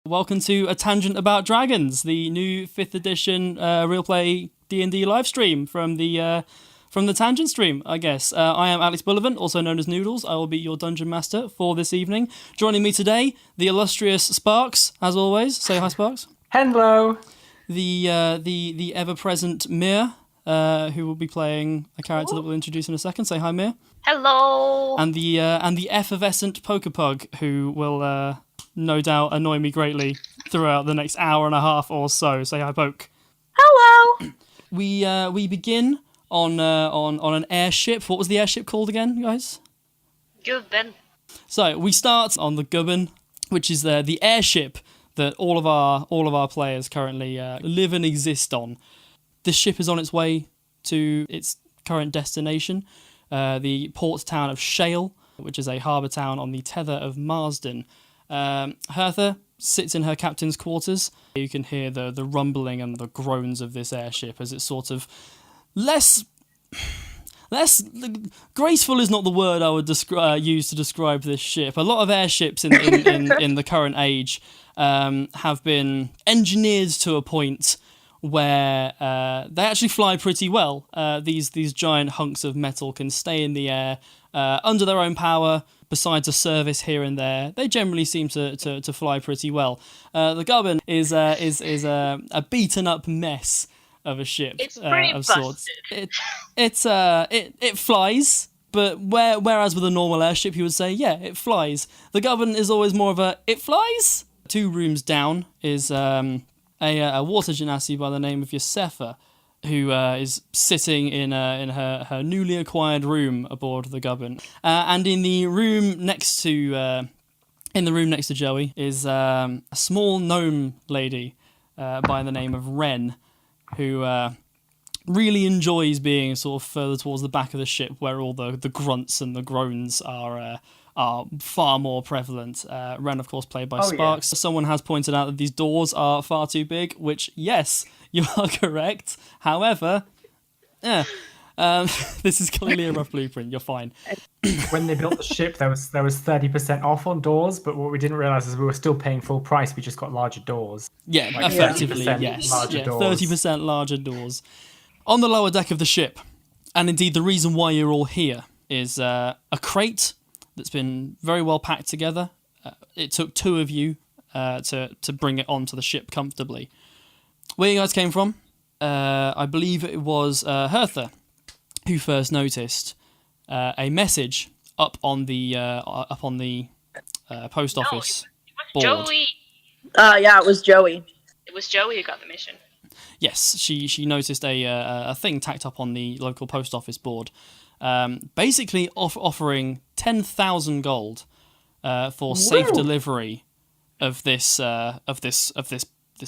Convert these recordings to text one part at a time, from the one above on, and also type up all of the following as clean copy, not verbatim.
Welcome to A Tangent About Dragons, the new 5th edition real play D&D live stream from the Tangent stream, I guess. I am Alex Bullivant, also known as Noodles. I will be your dungeon master for this evening. Joining me today, the illustrious Sparks, as always. Say hi, Sparks. Hello. The ever-present Myr, who will be playing a character that we'll introduce in a second. Say hi, Myr. Hello. And the effervescent Pokerpug, who will no doubt annoy me greatly throughout the next hour and a half or so. Say hi, Poke. Hello. We begin on an airship. What was the airship called again, guys? Gubbin. So we start on the Gubbin, which is the airship that all of our players currently live and exist on. This ship is on its way to its current destination, the port town of Shale, which is a harbour town on the tether of Marsden. Hertha sits in her captain's quarters. You can hear the rumbling and the groans of this airship as it's sort of less graceful is not the word I would use to describe this ship. A lot of airships in the current age have been engineered to a point where they actually fly pretty well. These giant hunks of metal can stay in the air under their own power. Besides a service here and there, they generally seem to fly pretty well. The Gubbin is a beaten up mess of a ship. It's pretty of busted. sorts. It flies, but whereas with a normal airship you would say, yeah, it flies. The Gubbin is always more of a it flies. 2 rooms down is a water genasi by the name of Yosefa, who is sitting in her newly acquired room aboard the Gubbin, and in the room next to Joey is a small gnome lady by the name of Wren, who really enjoys being sort of further towards the back of the ship, where all the grunts and the groans are far more prevalent. Wren, of course, played by Sparks. Yeah. Someone has pointed out that these doors are far too big, which, yes, you are correct. However, this is clearly a rough blueprint. You're fine. When they built the ship, there was 30% off on doors, but what we didn't realise is we were still paying full price. We just got larger doors. Yeah, like effectively, yes. Yeah, 30% larger doors. On the lower deck of the ship, and indeed the reason why you're all here, is a crate that's been very well packed together. It took 2 of you to bring it onto the ship comfortably. Where you guys came from, I believe it was Hertha who first noticed a message up on the post office board. Joey. Yeah, it was Joey. It was Joey who got the mission. Yes, she noticed a thing tacked up on the local post office board, basically offering 10,000 gold for safe delivery of this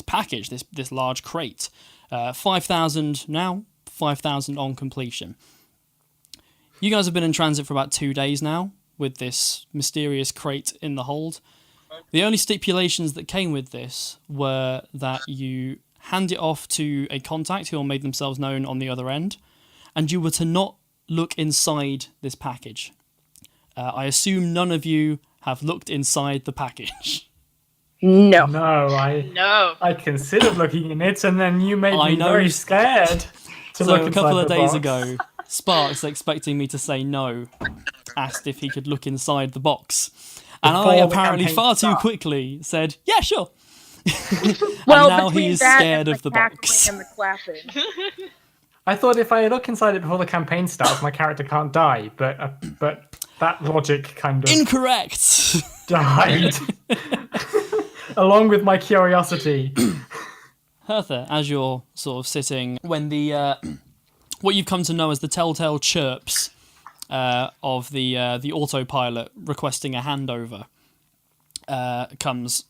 package, this large crate. 5,000 now, 5,000 on completion. You guys have been in transit for about 2 days now with this mysterious crate in the hold. The only stipulations that came with this were that you hand it off to a contact who will make themselves known on the other end, and you were to not look inside this package. I assume none of you have looked inside the package. No. I considered looking in it, and then you made me very scared to look inside the box. So a couple of days ago, Sparks, expecting me to say no, asked if he could look inside the box. And I apparently far too quickly said, yeah, sure. Well, and now he is scared of the box. And the clapping. I thought if I look inside it before the campaign starts, my character can't die, but that logic kind of... Incorrect! ...died. Along with my curiosity. Hertha, as you're sort of sitting, when the what you've come to know as the telltale chirps of the autopilot requesting a handover comes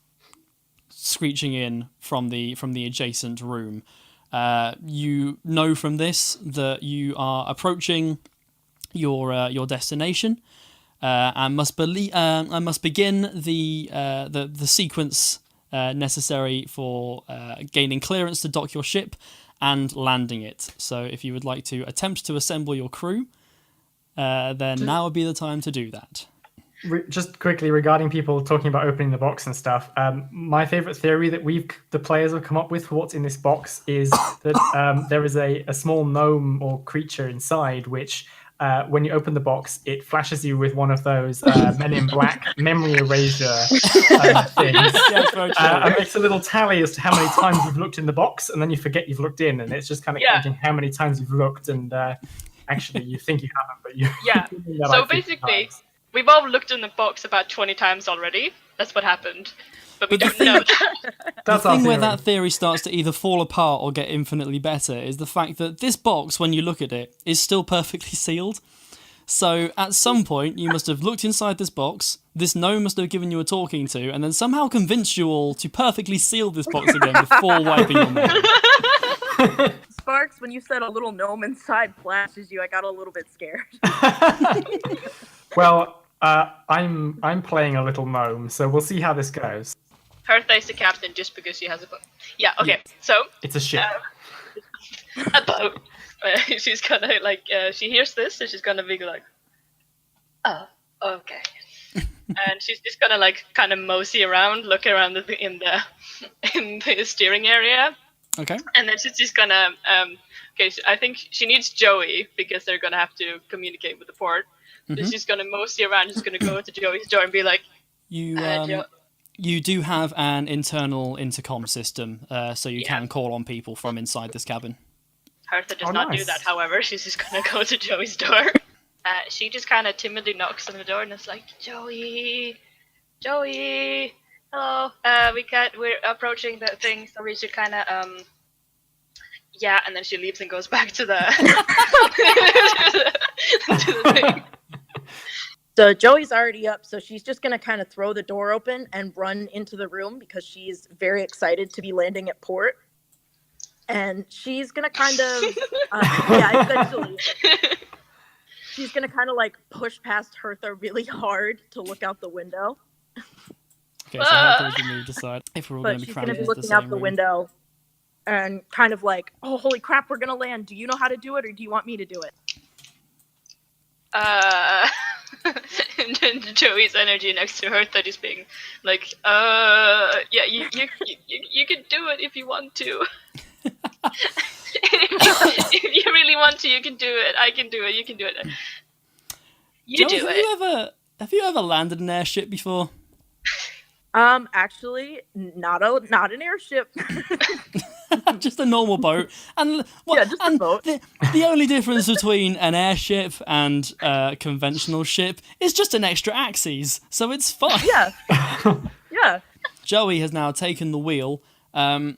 screeching in from the adjacent room. You know from this that you are approaching your destination, and must begin the sequence necessary for gaining clearance to dock your ship and landing it. So if you would like to attempt to assemble your crew, then now would be the time to do that. Just quickly regarding people talking about opening the box and stuff, my favorite theory that the players have come up with for what's in this box is that there is a small gnome or creature inside which, when you open the box, it flashes you with one of those Men in Black memory erasure things. Yeah, very true. And makes a little tally as to how many times you've looked in the box, and then you forget you've looked in, and it's just kind of counting how many times you've looked, and actually you think you haven't, but you. Yeah. that So like 50 basically, times. we've all looked in the box about 20 times already. That's what happened. But we But the don't know thing- that. That's The our thing where theory. that theory starts to either fall apart or get infinitely better is the fact that this box, when you look at it, is still perfectly sealed. So at some point, you must have looked inside this box, this gnome must have given you a talking to, and then somehow convinced you all to perfectly seal this box again before wiping your memory. Sparks, when you said a little gnome inside flashes you, I got a little bit scared. Well, I'm playing a little gnome, so we'll see how this goes. Hertha is the captain just because she has a boat. Yeah, okay. So, It's a ship. a boat. She's gonna, she hears this, so she's gonna be like, oh, okay. And she's just gonna, kind of mosey around, look around in the steering area. Okay. And then she's just gonna, I think she needs Joey because they're gonna have to communicate with the port. So she's gonna mosey around, she's gonna go to Joey's door and be like, You do have an internal intercom system, so you can call on people from inside this cabin. Hertha does not do nice. that, however. She's just gonna go to Joey's door. She just kind of timidly knocks on the door and is like, Joey, hello, we're approaching the thing, so we should kind of, yeah, and then she leaves and goes back to the, to the thing. So Joey's already up, so she's just going to kind of throw the door open and run into the room because she's very excited to be landing at port. And she's going to kind of, essentially, she's going to kind of push past Hertha really hard to look out the window. Okay, so how can we move aside if we're all going But to be she's crammed going to be into the looking same out the room? window and kind of like, oh, holy crap, we're going to land. Do you know how to do it or do you want me to do it? And then Joey's energy next to Hertha just being like, yeah, you can do it if you want to. If you really want to, you can do it. I can do it. You can do it. You Joey, do it. Have you ever landed an airship before? Actually, not an airship. Just a normal boat, and Just a boat. The only difference between an airship and a conventional ship is just an extra axis, so it's fine. Yeah. Yeah. Joey has now taken the wheel. Hertha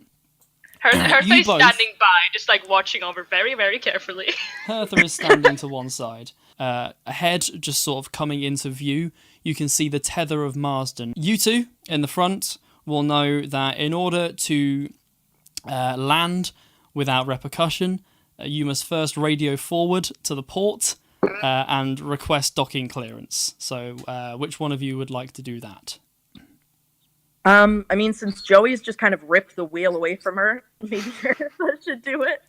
You is both- standing by, just watching over very, very carefully. Hertha is standing to one side. Ahead, just sort of coming into view, you can see the tether of Marsden. You two in the front will know that in order to land without repercussion, you must first radio forward to the port and request docking clearance. So, which one of you would like to do that? I mean, since Joey's just kind of ripped the wheel away from her, maybe Hertha should do it.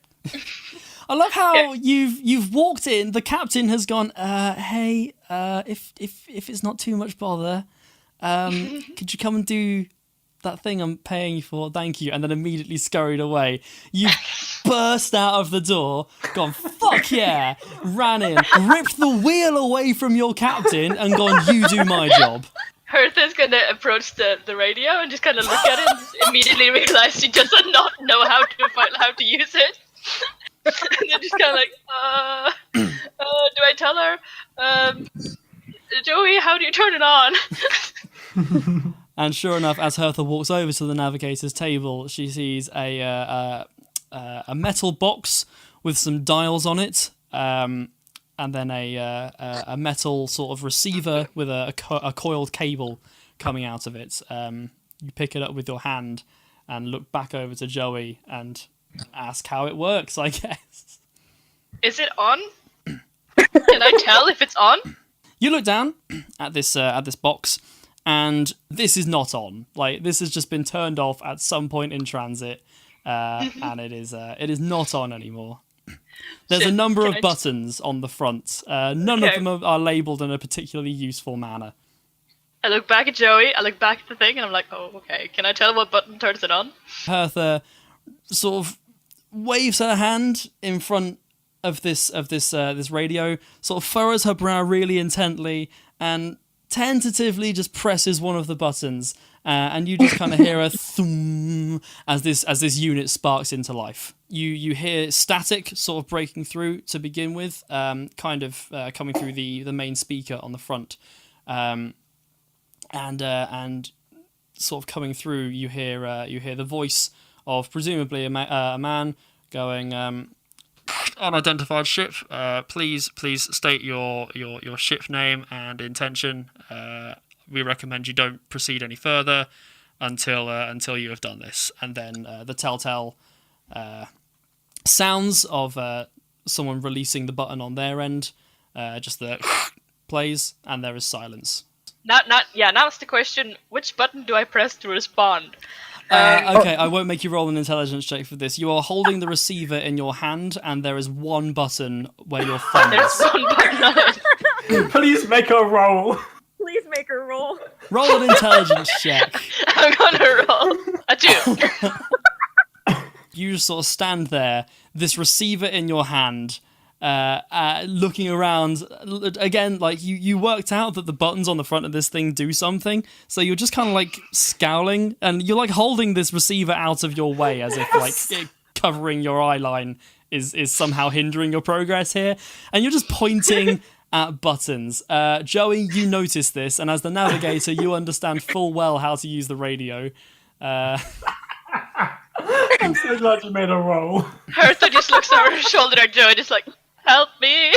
I love how you've walked in. The captain has gone. Hey, if it's not too much bother, could you come and do that thing I'm paying you for? Thank you. And then immediately scurried away. You burst out of the door, gone, fuck yeah, ran in, ripped the wheel away from your captain, and gone, you do my job. Hertha's gonna approach the radio and just kind of look at it and just immediately realize she does not know how to use it. And then just kind of do I tell her, Joey, how do you turn it on? And sure enough, as Hertha walks over to the navigator's table, she sees a metal box with some dials on it, and then a metal sort of receiver with a coiled cable coming out of it. You pick it up with your hand and look back over to Joey and ask how it works, I guess. Is it on? Can I tell if it's on? You look down at this box, and this is not on. This has just been turned off at some point in transit, and it is not on anymore. There's a number of buttons on the front. None of them are labelled in a particularly useful manner. I look back at Joey, I look back at the thing, and I'm like, oh, okay. Can I tell what button turns it on? Hertha sort of waves her hand in front of this radio, sort of furrows her brow really intently, and tentatively just presses one of the buttons, and you just kind of hear a thum as this unit sparks into life. You hear static sort of breaking through to begin with, kind of coming through the main speaker on the front, and sort of coming through. You hear the voice of presumably a man going, unidentified ship. Please state your ship name and intention. We recommend you don't proceed any further until you have done this. And then the telltale sounds of someone releasing the button on their end, just the plays, and there is silence. Now it's the question: which button do I press to respond? Okay, I won't make you roll an intelligence check for this. You are holding the receiver in your hand, and there is one button where your thumb There's is. one button on it. Please make a roll. Please make her roll. Roll an intelligence check. I'm gonna roll a 2. You just sort of stand there, this receiver in your hand, looking around. Again, like you worked out that the buttons on the front of this thing do something, so you're just kind of like scowling, and you're like holding this receiver out of your way as if like it covering your eye line is somehow hindering your progress here, and you're just pointing at buttons. Joey, you notice this, and as the navigator, you understand full well how to use the radio. I'm so glad you made a roll. Hertha just looks over her shoulder at Joey, just like, help me.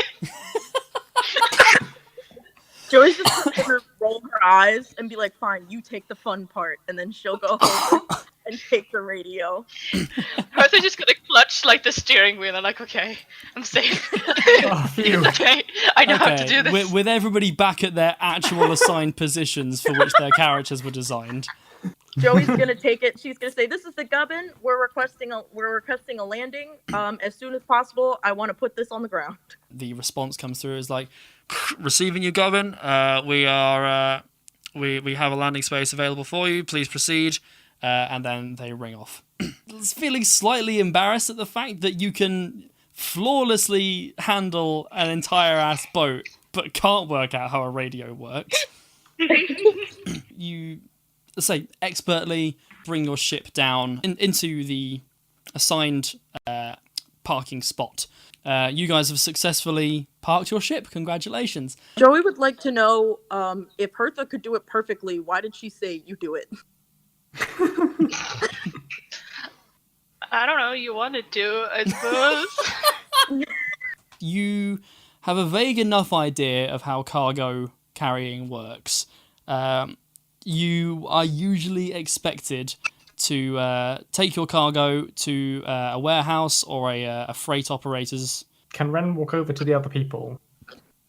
Joey's just gonna roll her eyes and be like, fine, you take the fun part, and then she'll go home and take the radio. Hertha's just gonna clutch like the steering wheel. I'm like, okay, I'm safe. Oh, phew. Okay, I know how to do this. With everybody back at their actual assigned positions for which their characters were designed. Joey's gonna take it. She's gonna say, "This is the Gubbin. We're requesting a landing as soon as possible. I want to put this on the ground." The response comes through as like, receiving you, Govan. We have a landing space available for you. Please proceed. And then they ring off. Feeling slightly embarrassed at the fact that you can flawlessly handle an entire ass boat, but can't work out how a radio works. You say expertly bring your ship down into the assigned parking spot. You guys have successfully parked your ship. Congratulations. Joey would like to know if Hertha could do it perfectly. Why did she say you do it? I don't know, you wanted to, I suppose. You have a vague enough idea of how cargo carrying works. You are usually expected to take your cargo to a warehouse or a freight operator's. Can Wren walk over to the other people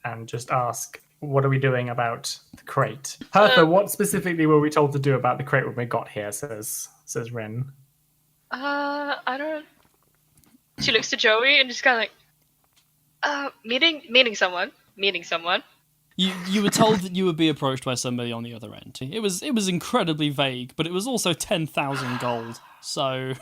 and just ask, what are we doing about the crate? Hertha, what specifically were we told to do about the crate when we got here, says Wren. I don't. She looks to Joey and just kind of like, meeting someone. You were told that you would be approached by somebody on the other end. It was incredibly vague, but it was also 10,000 gold. So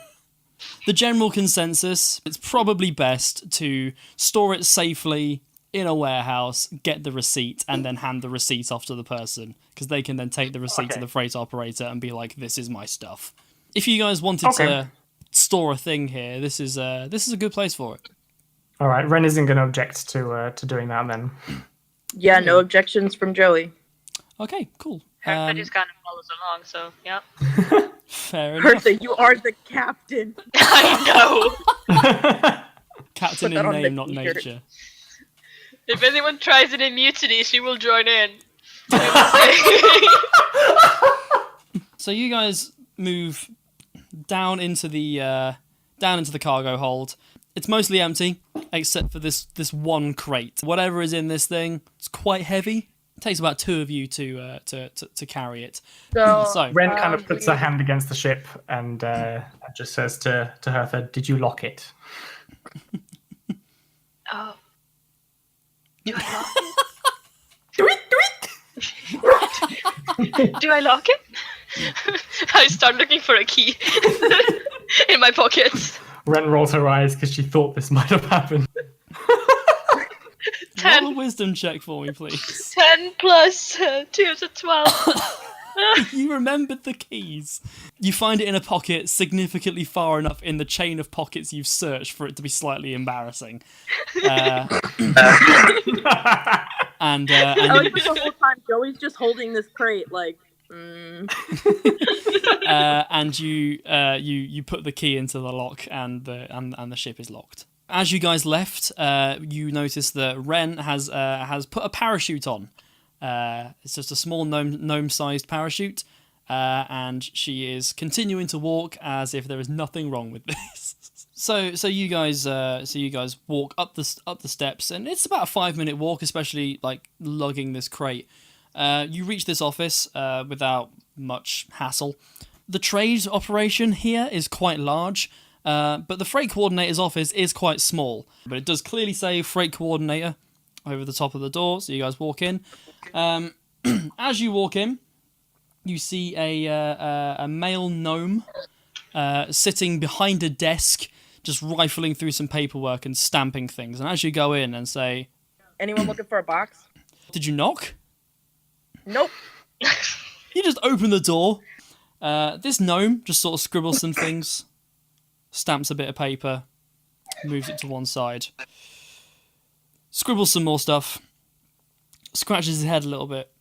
the general consensus, it's probably best to store it safely in a warehouse, get the receipt, and then hand the receipt off to the person, because they can then take the receipt to the freight operator and be like, "This is my stuff." If you guys wanted to store a thing here, this is a good place for it. All right, Wren isn't going to object to doing that then. Yeah, no objections from Joey. Okay, cool. Hertha just kind of follows along, so yeah. Fair enough. Hertha, you are the captain. I know. Captain Put that in on name, the not t-shirt. nature. If anyone tries it in mutiny, she will join in. So you guys move down into the cargo hold. It's mostly empty, except for this one crate. Whatever is in this thing, it's quite heavy. It takes about two of you to carry it. So Wren kind of puts her hand against the ship and just says to Hertha, "Did you lock it?" Oh. Do it! Do I lock it? I start looking for a key in my pockets. Wren rolls her eyes because she thought this might have happened. Roll a wisdom check for me, please. 10 plus 2 is 12. You remembered the keys. You find it in a pocket significantly far enough in the chain of pockets you've searched for it to be slightly embarrassing. I And like the whole time Joey's just holding this crate, like. and you put the key into the lock, and the ship is locked. As you guys left, you notice that Wren has put a parachute on. It's just a small gnome-sized parachute, and she is continuing to walk as if there is nothing wrong with this. So you guys walk up the steps, and it's about a 5-minute walk, especially like lugging this crate. You reach this office without much hassle. The trade operation here is quite large, but the freight coordinator's office is quite small. But it does clearly say freight coordinator over the top of the door, so you guys walk in. As you walk in, you see a male gnome sitting behind a desk, just rifling through some paperwork and stamping things. And as you go in and say, Anyone looking for a box? "Did you knock?" Nope. You just open the door. This gnome just sort of scribbles some things, stamps a bit of paper, moves it to one side, scribbles some more stuff, scratches his head a little bit,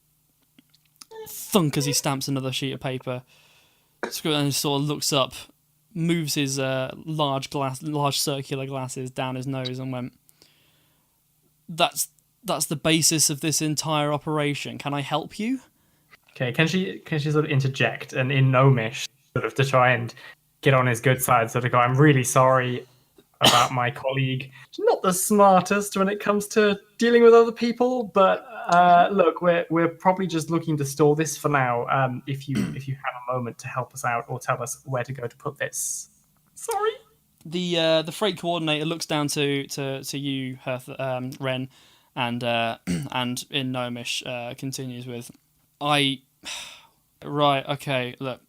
thunk as he stamps another sheet of paper, and he sort of looks up, moves his large circular glasses down his nose, and went, That's the basis of this entire operation. Can I help you?" Okay, can she sort of interject and in gnomish, sort of to try and get on his good side, sort of go, "I'm really sorry about my colleague. Not the smartest when it comes to dealing with other people, but look, we're probably just looking to store this for now. If you have a moment to help us out or tell us where to go to put this. Sorry." The freight coordinator looks down to you, Wren, and in gnomish continues with, Right, okay, look,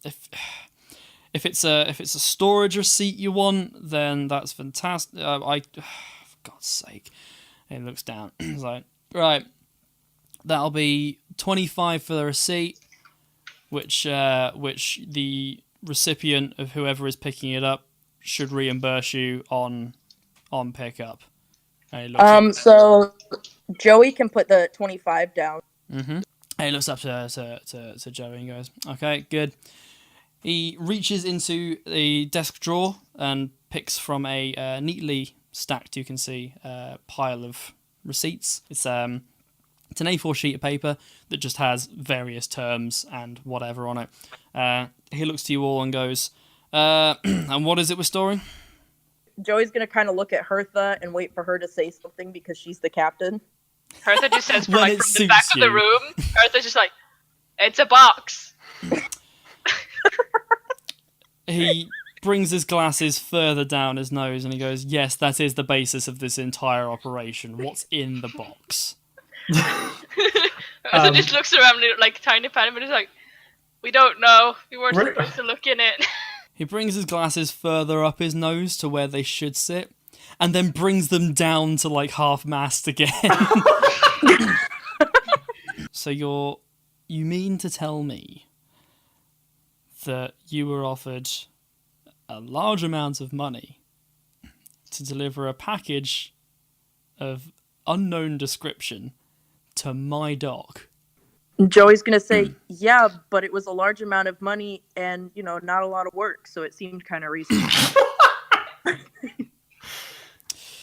if it's a storage receipt you want, then that's fantastic. For God's sake. He looks down. He's like, right, that'll be 25 for the receipt, which the recipient of whoever is picking it up should reimburse you on pickup. And he looks So Joey can put the 25 down. Mm-hmm. And he looks up to Joey and goes, "Okay, good." He reaches into the desk drawer and picks from a neatly stacked, you can see, pile of receipts. It's an A4 sheet of paper that just has various terms and whatever on it. He looks to you all and goes, "And what is it we're storing?" Joey's gonna kind of look at Hertha and wait for her to say something because she's the captain. Hertha just says from, When like, it from the back suits of the you. room. Hertha's just like, "It's a box." He brings his glasses further down his nose and he goes, "Yes, that is the basis of this entire operation. What's in the box?" Hertha just looks around like tiny panic, but he's like, "We don't know. We weren't What- supposed to look in it." He brings his glasses further up his nose to where they should sit, and then brings them down to like half-mast again. So you mean to tell me that you were offered a large amount of money to deliver a package of unknown description to my dock? Joey's gonna say, "Yeah, but it was a large amount of money and, not a lot of work, so it seemed kind of reasonable."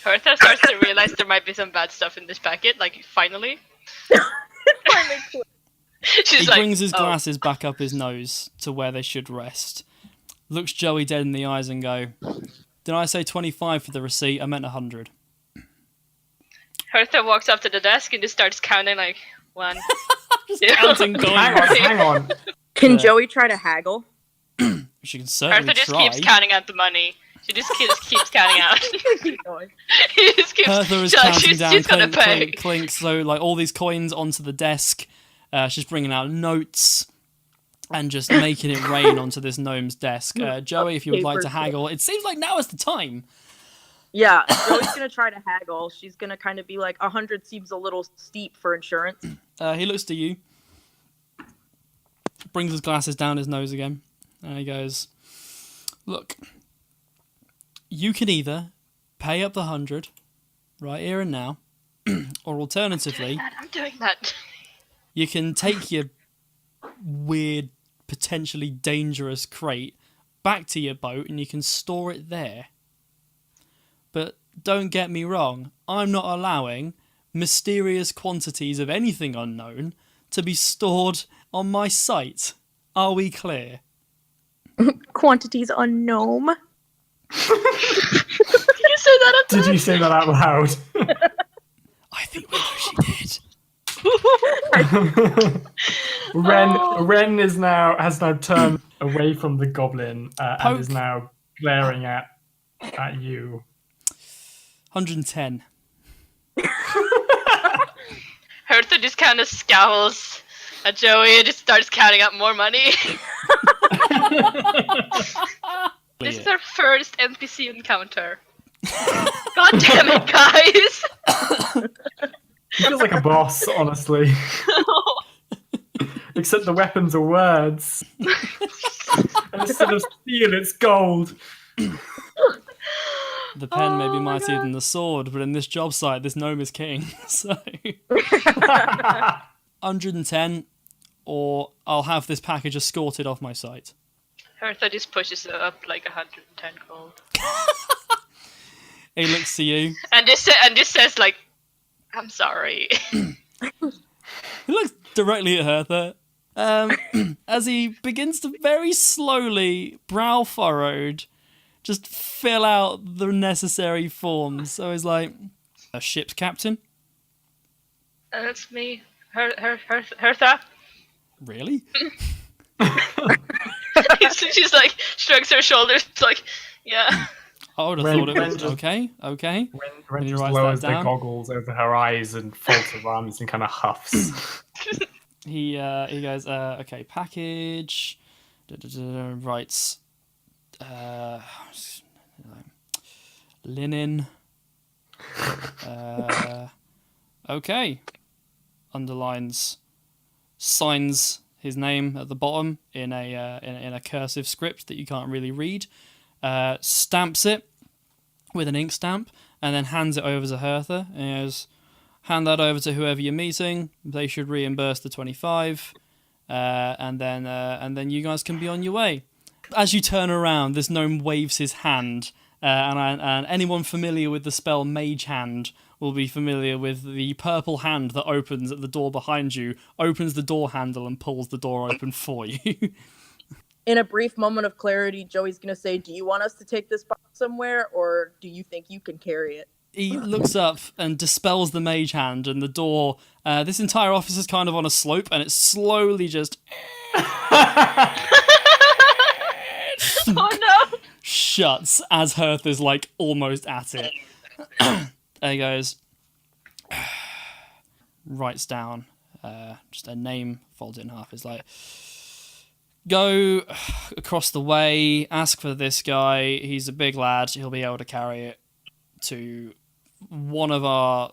Hertha starts to realize there might be some bad stuff in this packet, like, finally. She's He like, brings his "Oh." glasses back up his nose to where they should rest, looks Joey dead in the eyes and go, "Did I say 25 for the receipt? I meant 100. Hertha walks up to the desk and just starts counting, like, 1, Just 2. counting coins. Hang on. Can Yeah. Joey try to haggle? She can certainly Hertha just try. keeps counting out the money. She just keeps counting out. He just keeps, Hertha is she's like, counting down, she's gonna clink, pay. clink, clink. So like all these coins onto the desk. She's bringing out notes and just making it rain onto this gnome's desk. Joey, if you would like to haggle, it seems like now is the time. Yeah, Joey's gonna try to haggle. She's gonna kind of be like, 100 seems a little steep for insurance. He looks to you, brings his glasses down his nose again, and he goes, look, you can either pay up the 100 right here and now, or alternatively, I'm doing that. you can take your weird, potentially dangerous crate back to your boat and you can store it there. But don't get me wrong, I'm not allowing mysterious quantities of anything unknown to be stored on my site. Are we clear? Quantities unknown. Did you say that out loud? I think we know she did. Wren has now turned away from the goblin and is now glaring at you. 110. Hertha just kind of scowls at Joey and just starts counting up more money. This is our first NPC encounter. God damn it, guys! He feels like a boss, honestly. Except the weapons are words. And instead of steel, it's gold. The pen may be mightier than the sword, but in this job site, this gnome is king. So 110, or I'll have this package escorted off my site. Hertha just pushes it up like 110 gold. He looks to you. And just says like, I'm sorry. He looks directly at Hertha. As he begins to very slowly, brow furrowed, just fill out the necessary forms. So he's like, a ship's captain? That's me. Hertha? Really? She's like, shrugs her shoulders, like, yeah. I would have thought it was okay. Wren you just write lowers that the down? goggles over her eyes and folds her arms and kind of huffs. He goes, okay, package, writes, linen, okay, underlines, signs his name at the bottom in a cursive script that you can't really read, stamps it with an ink stamp, and then hands it over to Hertha, and he goes, hand that over to whoever you're meeting. They should reimburse the 25, and then you guys can be on your way. As you turn around, this gnome waves his hand, and anyone familiar with the spell Mage Hand will be familiar with the purple hand that opens at the door behind you, opens the door handle and pulls the door open for you. In a brief moment of clarity, Joey's gonna say, do you want us to take this box somewhere, or do you think you can carry it? He looks up and dispels the mage hand, and the door, this entire office is kind of on a slope, and it slowly just Oh no! shuts as Hertha's like almost at it. And he goes, writes down just a name, folds it in half. It's like, go across the way, ask for this guy. He's a big lad. He'll be able to carry it to one of our.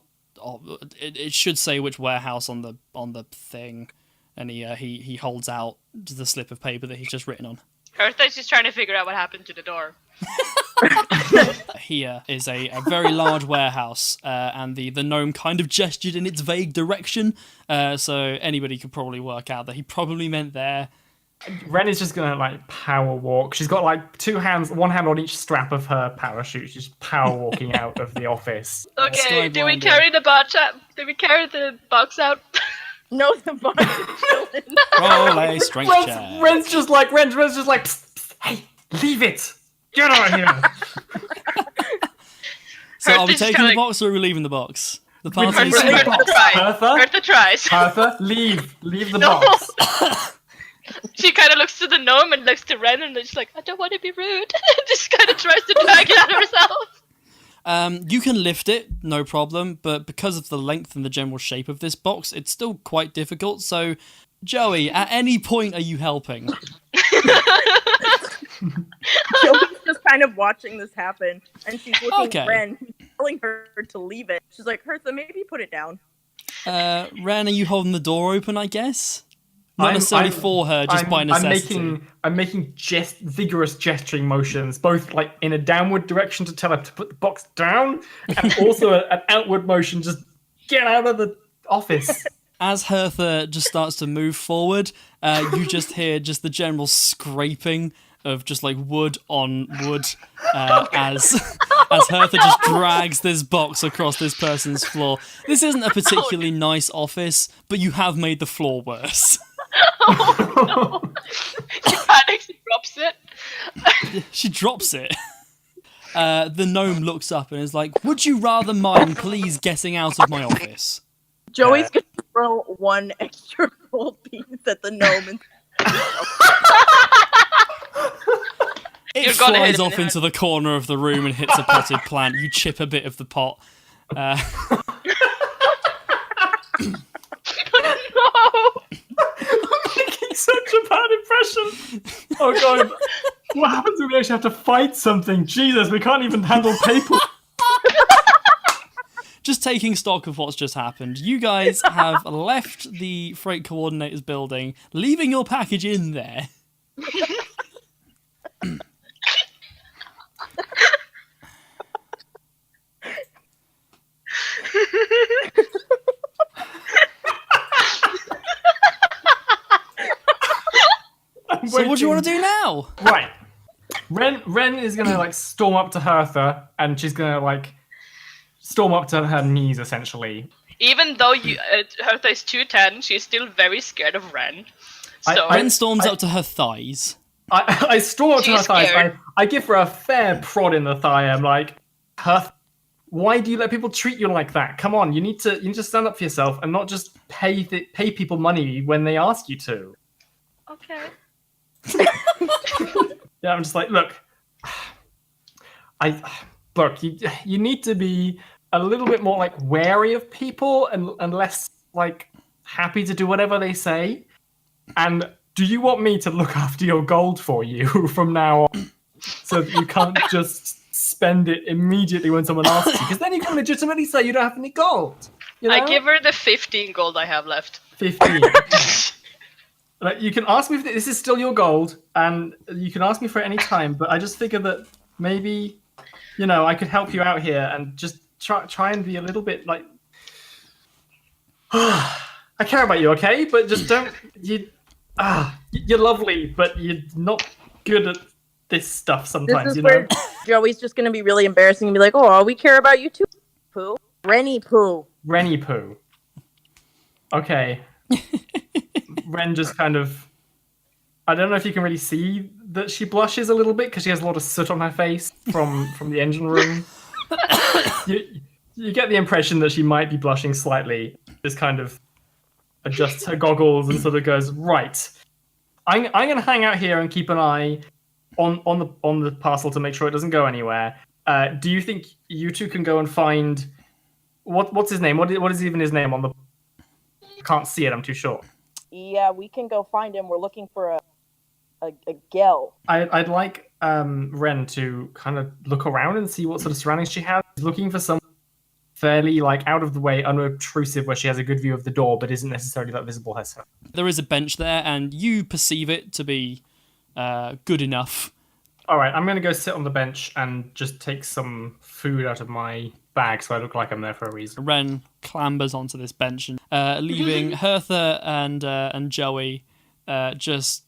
It should say which warehouse on the thing, and he holds out the slip of paper that he's just written on. Hertha's just trying to figure out what happened to the door. Here is a very large warehouse, and the gnome kind of gestured in its vague direction, so anybody could probably work out that he probably meant there. Wren is just gonna like power walk. She's got like two hands, one hand on each strap of her parachute. She's power walking out of the office. Okay, do we carry the box out? Did we carry the box out? No, the box is chilling. Roll a strength check. Wren's just like, psst, psst, hey, leave it. Get out of here. So are we Hertha's taking the like- box or are we leaving the box? The We're party taking the is box. Hertha tries. Hertha, leave the No. box. She kind of looks to the gnome and looks to Wren and she's like, I don't want to be rude. Just kind of tries to drag it out of herself. You can lift it, no problem, but because of the length and the general shape of this box, it's still quite difficult. So, Joey, at any point are you helping? Joey's just kind of watching this happen, and she's looking at Okay. Wren, who's telling her to leave it. She's like, Hertha, maybe put it down. Ren, are you holding the door open, I guess? Not necessarily for her, just by necessity. I'm making vigorous gesturing motions, both like in a downward direction to tell her to put the box down, and also an outward motion, just get out of the office. As Hertha just starts to move forward, you just hear just the general scraping of just like wood on wood as Hertha just drags this box across this person's floor. This isn't a particularly nice office, but you have made the floor worse. Oh no! She panics and drops it. She drops it. The gnome looks up and is like, "Would you rather mind please getting out of my office?" Joey's gonna throw one extra gold piece at the gnome. And... It You're gonna hit flies him in off the into the corner of the room and hits a potted plant. You chip a bit of the pot. No! Making such a bad impression. Oh god, what happens when we actually have to fight something? Jesus, we can't even handle paper. Just taking stock of what's just happened, you guys have left the freight coordinators building, leaving your package in there. So what do you want to do now? Right. Wren is gonna like storm up to Hertha, and she's gonna like storm up to her knees essentially. Even though Hertha is 210, she's still very scared of Wren. So Ren storms up to her thighs. I storm up to her She's thighs. scared. I give her a fair prod in the thigh. I'm like, Hertha, why do you let people treat you like that? Come on, you need to stand up for yourself and not just pay people money when they ask you to. okay. Yeah, I'm just like, look, you need to be a little bit more like wary of people and less like happy to do whatever they say. And do you want me to look after your gold for you from now on, so that you can't just spend it immediately when someone asks you? Because then you can legitimately say you don't have any gold. You know? I give her the 15 gold I have left. 15. Like, you can ask me if this is still your gold, and you can ask me for it any time, but I just figured that maybe, I could help you out here and just try and be a little bit like, I care about you, okay? But just don't, you're lovely, but you're not good at this stuff sometimes, This is where Joey's just gonna be really embarrassing and be like, "Oh, we care about you too, Pooh. Rennie Pooh." Rennie Poo. Okay. Wren just kind of... I don't know if you can really see that she blushes a little bit because she has a lot of soot on her face from the engine room. You get the impression that she might be blushing slightly. Just kind of adjusts her goggles and sort of goes, right. I'm going to hang out here and keep an eye on the parcel to make sure it doesn't go anywhere. Do you think you two can go and find... What's his name? What is even his name on the... I can't see it, I'm too short. Yeah, we can go find him. We're looking for a girl. I'd like Wren to kind of look around and see what sort of surroundings she has. She's looking for some fairly like out of the way, unobtrusive, where she has a good view of the door, but isn't necessarily that visible herself. There is a bench there, and you perceive it to be good enough. All right, I'm going to go sit on the bench and just take some food out of my bag so I look like I'm there for a reason. Wren clambers onto this bench, and leaving Hertha and Joey just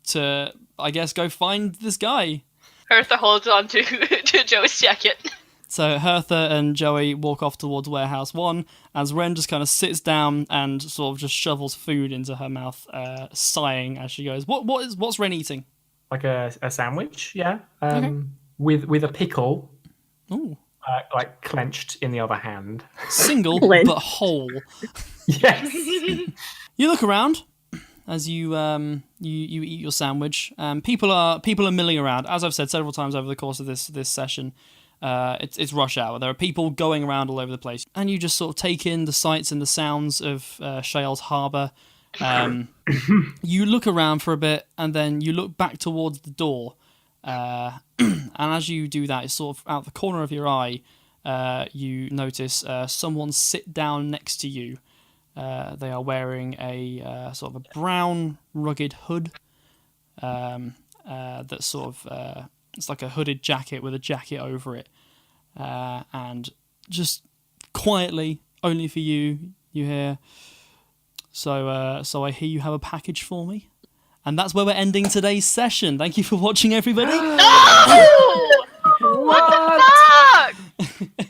to, I guess, go find this guy. Hertha holds on to Joe's jacket. So Hertha and Joey walk off towards Warehouse 1 as Wren just kind of sits down and sort of just shovels food into her mouth, sighing as she goes, What's Wren eating? Like a sandwich, yeah. Okay. With a pickle. Ooh. Like clenched in the other hand. Single Clenched. but whole. Yes. You look around as you you eat your sandwich. People are milling around. As I've said several times over the course of this session, It's rush hour. There are people going around all over the place, and you just sort of take in the sights and the sounds of Shale's harbour. You look around for a bit, and then you look back towards the door. And as you do that, it's sort of out the corner of your eye, you notice someone sit down next to you. They are wearing a sort of a brown, rugged hood. That's sort of it's like a hooded jacket with a jacket over it, and just quietly, only for you, you hear. So I hear you have a package for me, and that's where we're ending today's session. Thank you for watching, everybody. No! What the fuck?